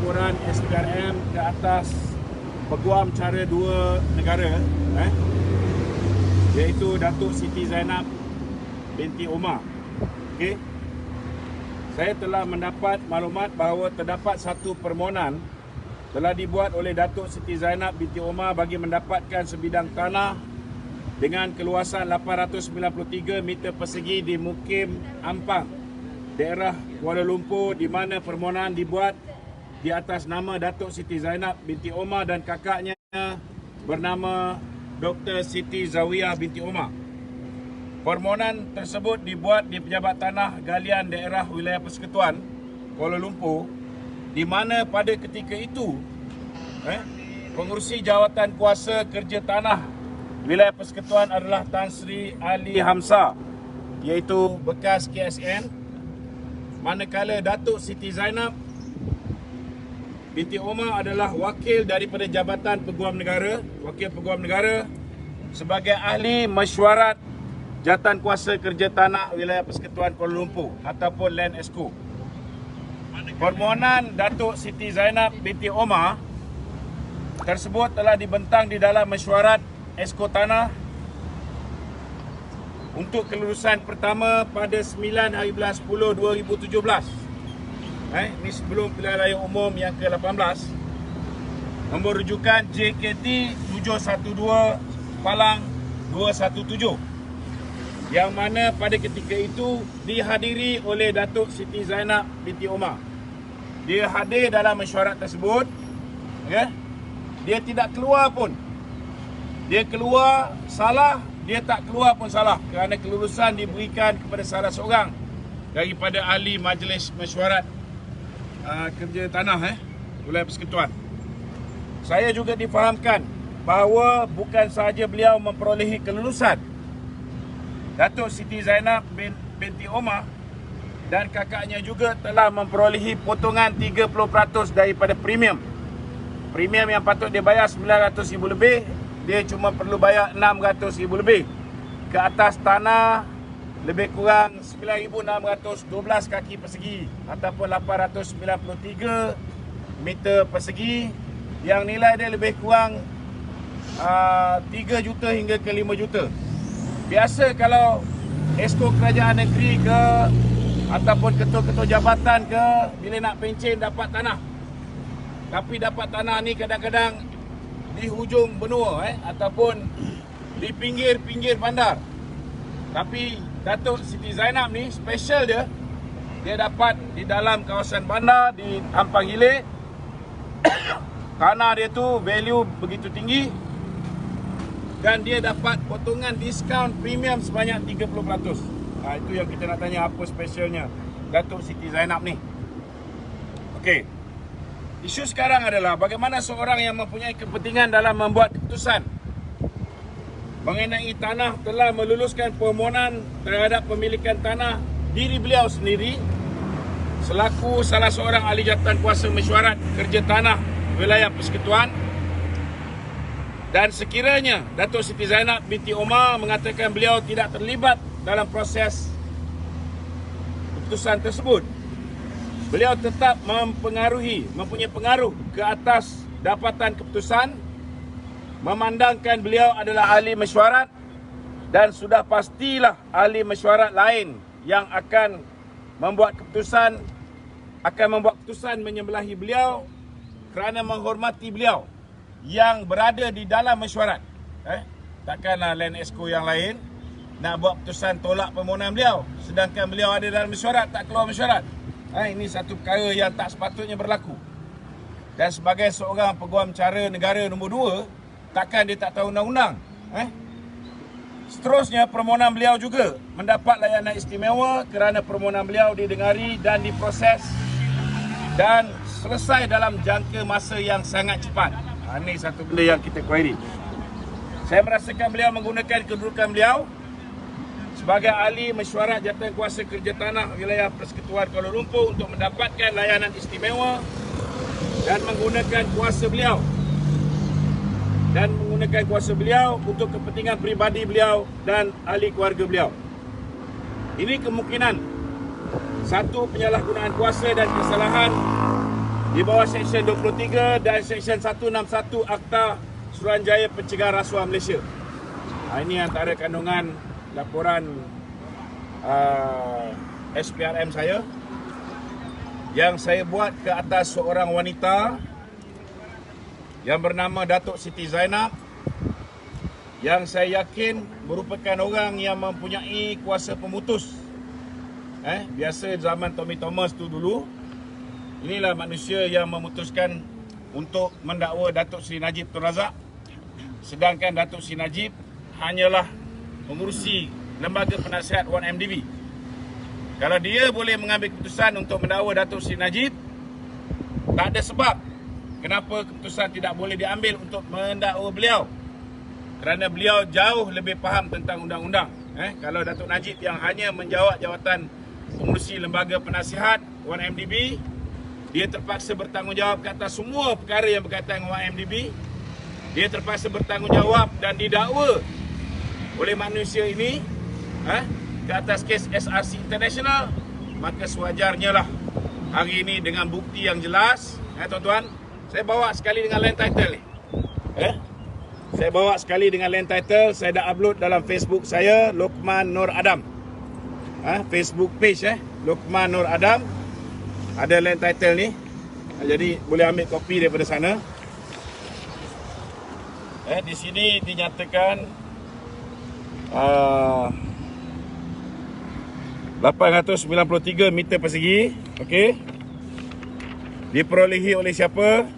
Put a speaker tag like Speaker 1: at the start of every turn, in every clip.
Speaker 1: laporan SPRM ke atas peguam cara dua negara, iaitu Datuk Siti Zainab binti Omar. Okey. Saya telah mendapat maklumat bahawa terdapat satu permohonan telah dibuat oleh Datuk Siti Zainab binti Omar bagi mendapatkan sebidang tanah dengan keluasan 893 meter persegi di Mukim Ampang, daerah Kuala Lumpur, di mana permohonan dibuat di atas nama Datuk Siti Zainab binti Omar dan kakaknya bernama Dr. Siti Zawiyah binti Omar. Permohonan tersebut dibuat di Pejabat Tanah Galian Daerah Wilayah Persekutuan Kuala Lumpur, di mana pada ketika itu pengurusi jawatan kuasa kerja tanah Wilayah Persekutuan adalah Tan Sri Ali Hamzah, iaitu bekas KSN, manakala Datuk Siti Zainab binti Omar adalah wakil daripada Jabatan Peguam Negara, wakil Peguam Negara sebagai ahli mesyuarat jawatan kuasa kerja tanah Wilayah Persekutuan Kuala Lumpur ataupun Land Exco. Permohonan Datuk Siti Zainab binti Omar tersebut telah dibentang di dalam mesyuarat Exco Tanah untuk kelulusan pertama pada 9/10/2017. Ini sebelum pilihan raya umum yang ke-18, nombor rujukan JKT 712/217, yang mana pada ketika itu dihadiri oleh Datuk Siti Zainab binti Omar. Dia hadir dalam mesyuarat tersebut, dia tidak keluar pun. Dia keluar salah, dia tak keluar pun salah, kerana kelulusan diberikan kepada salah seorang daripada ahli majlis mesyuarat kerja tanah Wilayah Persekutuan. Saya juga difahamkan bahawa bukan sahaja beliau memperolehi kelulusan, Datuk Siti Zainab binti Omar dan kakaknya juga telah memperolehi potongan 30% daripada premium. Premium yang patut dia bayar RM900,000 lebih, dia cuma perlu bayar RM600,000 lebih ke atas tanah lebih kurang 9,612 kaki persegi ataupun 893 meter persegi, yang nilai dia lebih kurang 3 juta hingga ke 5 juta. Biasa kalau Exco kerajaan negeri ke ataupun ketua-ketua jabatan ke, bila nak pencen dapat tanah, tapi dapat tanah ni kadang-kadang di hujung benua ataupun di pinggir-pinggir bandar. Tapi Datuk Siti Zainab ni special dia dapat di dalam kawasan bandar di Ampang Hilir. Tanah dia tu value begitu tinggi dan dia dapat potongan diskaun premium sebanyak 30%. Itu yang kita nak tanya, apa specialnya Datuk Siti Zainab ni. Okey. Isu sekarang adalah bagaimana seorang yang mempunyai kepentingan dalam membuat keputusan mengenai tanah telah meluluskan permohonan terhadap pemilikan tanah diri beliau sendiri selaku salah seorang ahli jawatan kuasa mesyuarat kerja tanah Wilayah Persekutuan, dan sekiranya Datuk Siti Zainab binti Omar mengatakan beliau tidak terlibat dalam proses keputusan tersebut, beliau tetap mempunyai pengaruh ke atas dapatan keputusan, memandangkan beliau adalah ahli mesyuarat dan sudah pastilah ahli mesyuarat lain yang akan membuat keputusan menyebelahi beliau kerana menghormati beliau yang berada di dalam mesyuarat. Takkanlah Land Exco yang lain nak buat keputusan tolak permohonan beliau sedangkan beliau ada dalam mesyuarat, tak keluar mesyuarat. Ini satu perkara yang tak sepatutnya berlaku. Dan sebagai seorang peguam cara negara nombor 2, takkan dia tak tahu undang-undang. Seterusnya, permohonan beliau juga mendapat layanan istimewa kerana permohonan beliau didengari dan diproses dan selesai dalam jangka masa yang sangat cepat. Ini satu benda yang kita query. Saya merasakan beliau menggunakan kedudukan beliau sebagai ahli mesyuarat jawatan kuasa kerja tanah Wilayah Persekutuan Kuala Lumpur untuk mendapatkan layanan istimewa dan menggunakan kuasa beliau untuk kepentingan peribadi beliau dan ahli keluarga beliau. Ini kemungkinan satu penyalahgunaan kuasa dan kesalahan di bawah Seksyen 23 dan Seksyen 161 Akta Suruhanjaya Pencegahan Rasuah Malaysia. Ini antara kandungan laporan SPRM saya yang saya buat ke atas seorang wanita yang bernama Datuk Siti Zainab, yang saya yakin merupakan orang yang mempunyai kuasa pemutus. Biasa zaman Tommy Thomas tu dulu, inilah manusia yang memutuskan untuk mendakwa Datuk Seri Najib Tun Razak. Sedangkan Datuk Seri Najib hanyalah mengurusi lembaga penasihat 1MDB. Kalau dia boleh mengambil keputusan untuk mendakwa Datuk Seri Najib, tak ada sebab kenapa keputusan tidak boleh diambil untuk mendakwa beliau. Kerana beliau jauh lebih faham tentang undang-undang. Kalau Datuk Najib yang hanya menjawat jawatan pengurusi lembaga penasihat 1MDB, dia terpaksa bertanggungjawab ke atas semua perkara yang berkaitan dengan 1MDB. Dia terpaksa bertanggungjawab dan didakwa oleh manusia ini ke atas kes SRC International. Maka sewajarnya lah hari ini dengan bukti yang jelas, tuan-tuan, saya bawa sekali dengan land title ni. Saya bawa sekali dengan land title, saya dah upload dalam Facebook saya, Lokman Nur Adam. Facebook page Lokman Nur Adam. Ada land title ni. Jadi boleh ambil kopi daripada sana. Di sini dinyatakan 893 meter persegi. Okey. Diperolehi oleh siapa?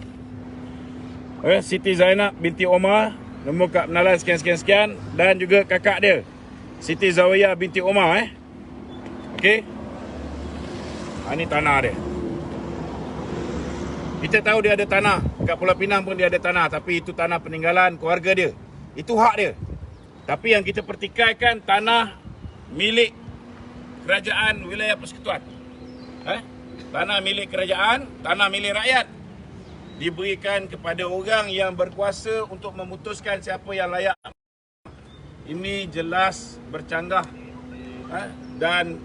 Speaker 1: Siti Zainab binti Omar, nombor kad pengenalan sekian-sekian, dan juga kakak dia, Siti Zawiyah binti Omar. Okey. Ini tanah dia. Kita tahu dia ada tanah. Kat Pulau Pinang pun dia ada tanah. Tapi itu tanah peninggalan keluarga dia. Itu hak dia. Tapi yang kita pertikaikan tanah milik kerajaan wilayah persekutuan. Tanah milik kerajaan, tanah milik rakyat. Diberikan kepada orang yang berkuasa untuk memutuskan siapa yang layak. Ini jelas bercanggah dan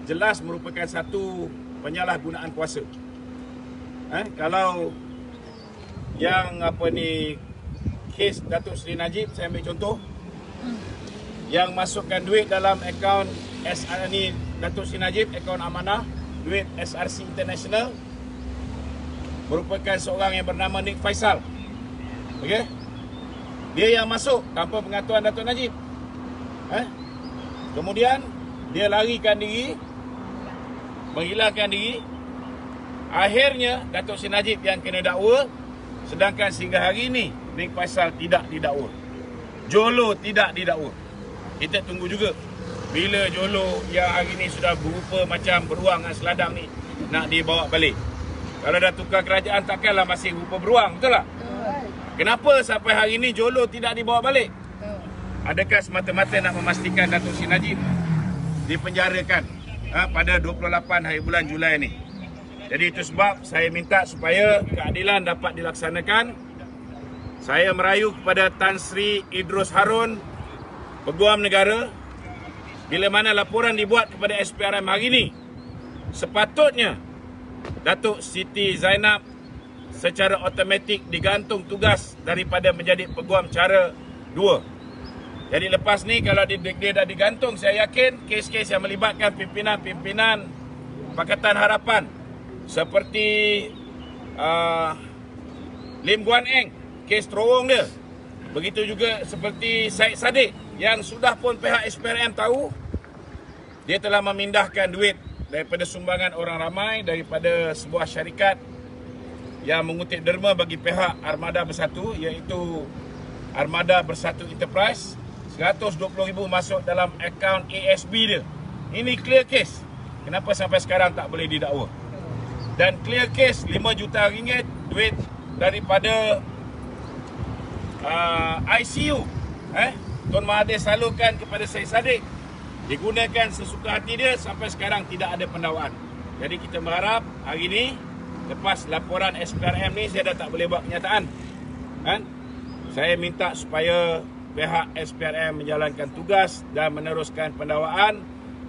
Speaker 1: jelas merupakan satu penyalahgunaan kuasa. Kalau yang kes Datuk Seri Najib, saya ambil contoh, yang masukkan duit dalam akaun SR ni Datuk Seri Najib, akaun amanah duit SRC International, merupakan seorang yang bernama Nik Faisal. Okey, dia yang masuk tanpa pengatuan Datuk Najib. Kemudian dia larikan diri, menghilangkan diri. Akhirnya Datuk Seri Najib yang kena dakwa, sedangkan sehingga hari ini Nik Faisal tidak didakwa. Jolo tidak didakwa. Kita tunggu juga bila Jolo yang hari ini sudah berupa macam beruang dan seladang ni nak dibawa balik. Kalau dah tukar kerajaan takkanlah masih berupa beruang, betul tak? Kenapa sampai hari ini Jolo tidak dibawa balik? Adakah semata-mata nak memastikan Datuk Seri Najib dipenjarakan pada 28 hari bulan Julai ni? Jadi itu sebab saya minta supaya keadilan dapat dilaksanakan. Saya merayu kepada Tan Sri Idrus Harun, Peguam Negara, bila mana laporan dibuat kepada SPRM hari ini, sepatutnya Datuk Siti Zainab secara automatik digantung tugas daripada menjadi Peguam Cara 2. Jadi lepas ni kalau dia dah digantung, saya yakin kes-kes yang melibatkan pimpinan-pimpinan Pakatan Harapan seperti Lim Guan Eng, kes terowong dia. Begitu juga seperti Syed Saddiq yang sudah pun pihak SPRM tahu dia telah memindahkan duit daripada sumbangan orang ramai, daripada sebuah syarikat yang mengutip derma bagi pihak Armada Bersatu, iaitu Armada Bersatu Enterprise. 120,000 masuk dalam akaun ASB dia. Ini clear case. Kenapa sampai sekarang tak boleh didakwa? Dan clear case 5 juta ringgit duit daripada ICU Tuan Mahathir salurkan kepada Syed Saddiq, digunakan sesuka hati dia, sampai sekarang tidak ada pendakwaan. Jadi kita berharap hari ini lepas laporan SPRM ni, saya dah tak boleh buat kenyataan. Saya minta supaya pihak SPRM menjalankan tugas dan meneruskan pendakwaan,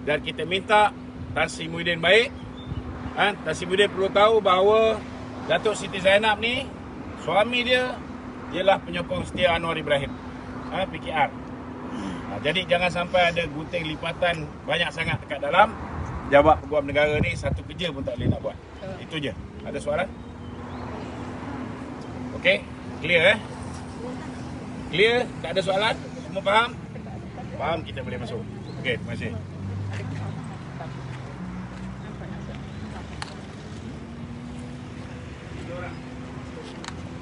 Speaker 1: dan kita minta Tan Sri Muhyiddin baik. Tan Sri Muhyiddin perlu tahu bahawa Datuk Siti Zainab ni, suami dia ialah penyokong setia Anwar Ibrahim, PKR. Jadi jangan sampai ada gunting lipatan banyak sangat dekat dalam. Jabat Peguam Negara ni satu kerja pun tak boleh nak buat. Itu je. Ada soalan? Okey, clear Clear? Tak ada soalan? Semua faham? Faham, kita boleh masuk. Okey, terima kasih.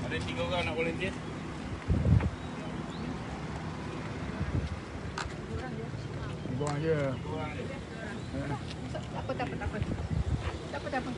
Speaker 1: Ada 3 orang nak volunteer?
Speaker 2: Buang je.
Speaker 1: Dua orang je.
Speaker 3: Tak apa.